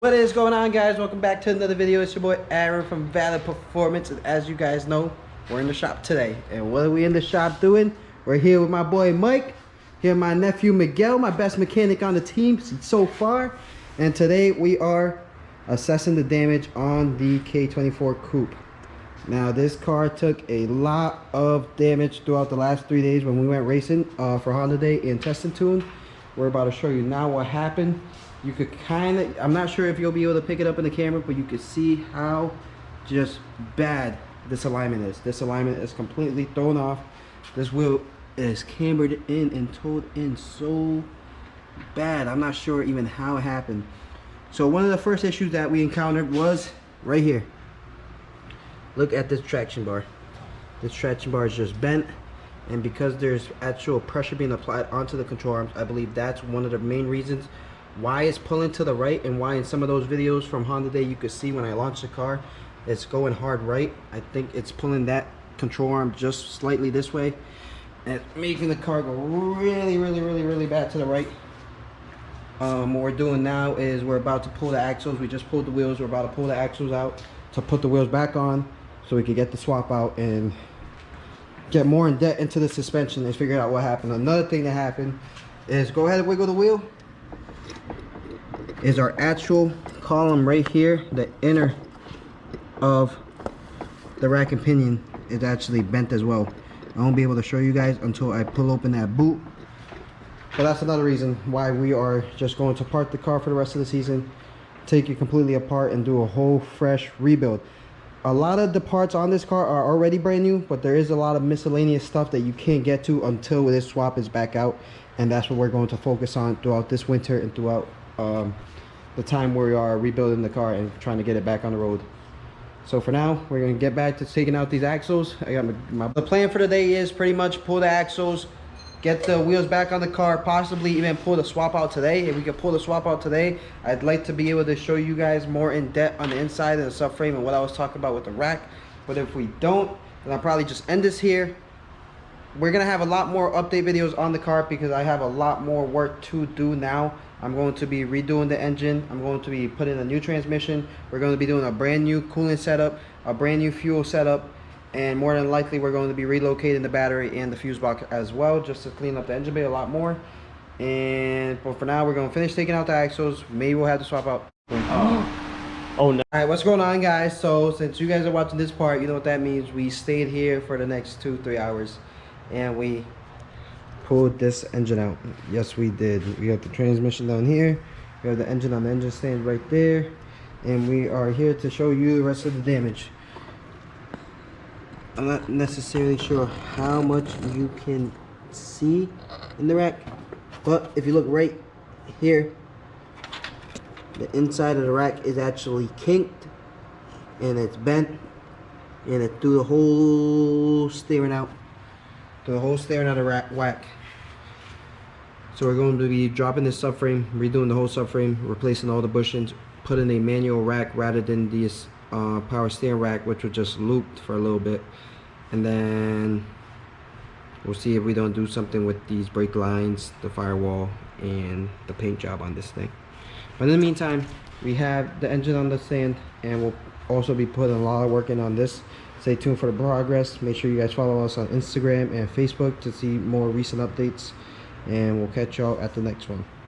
What is going on, guys? Welcome back to another video. It's your boy Aaron from Valid Performance, and as you guys know, we're in the shop today. And what are we in the shop doing? We're here with my boy Mike, here with my nephew Miguel, my best mechanic on the team so far. And today we are assessing the damage on the K24 Coupe. Now this car took a lot of damage throughout the last 3 days when we went racing for Honda Day in Test and Tune. We're about to show you now what happened. You could kind of, I'm not sure if you'll be able to pick it up in the camera, but you could see how just bad this alignment is. This alignment is completely thrown off. This wheel is cambered in and towed in so bad. I'm not sure even how it happened. So one of the first issues that we encountered was right here. Look at this traction bar. This traction bar is just bent, and because there's actual pressure being applied onto the control arms, I believe that's one of the main reasons why it's pulling to the right, and why in some of those videos from Honda Day you could see when I launched the car it's going hard right. I think it's pulling that control arm just slightly this way, and it's making the car go really bad to the right. What we're doing now is we're about to pull the axles. We just pulled the wheels. We're about to pull the axles out to put the wheels back on so we can get the swap out and get more in depth into the suspension and figure out what happened. Another thing that happened is, go ahead and wiggle the wheel, is our actual column right here. The inner of the rack and pinion is actually bent as well. I won't be able to show you guys until I pull open that boot, but that's another reason why we are just going to park the car for the rest of the season, take it completely apart and do a whole fresh rebuild. A lot of the parts on this car are already brand new, but there is a lot of miscellaneous stuff that you can't get to until this swap is back out, and that's what we're going to focus on throughout this winter and throughout the time we are rebuilding the car and trying to get it back on the road. So for now, we're going to get back to taking out these axles. I got the plan for the day is pretty much pull the axles, get the wheels back on the car, possibly even pull the swap out today. If we can pull the swap out today, I'd like to be able to show you guys more in depth on the inside of the subframe and what I was talking about with the rack. But if we don't, then I'll probably just end this here. We're gonna have a lot more update videos on the car because I have a lot more work to do now. I'm going to be redoing the engine. I'm going to be putting a new transmission. We're going to be doing a brand new coolant setup, a brand new fuel setup, and more than likely we're going to be relocating the battery and the fuse box as well, just to clean up the engine bay a lot more. But for now, we're going to finish taking out the axles. Maybe we'll have to swap out. Oh no. Alright, what's going on, guys? So since you guys are watching this part, you know what that means. We stayed here for the next 2-3 hours and we pulled this engine out. Yes, we did. We got the transmission down here, we have the engine on the engine stand right there, and we are here to show you the rest of the damage. I'm not necessarily sure how much you can see in the rack, but if you look right here, the inside of the rack is actually kinked and it's bent, and it threw the whole steering out. The whole steering out of the whack. So we're going to be dropping this subframe, redoing the whole subframe, replacing all the bushings, putting a manual rack rather than this power steering rack, which was just looped for a little bit, and then we'll see if we don't do something with these brake lines, the firewall, and the paint job on this thing. But in the meantime, we have the engine on the stand, and we'll also be putting a lot of work in on this. Stay tuned for the progress. Make sure you guys follow us on Instagram and Facebook to see more recent updates, and we'll catch y'all at the next one.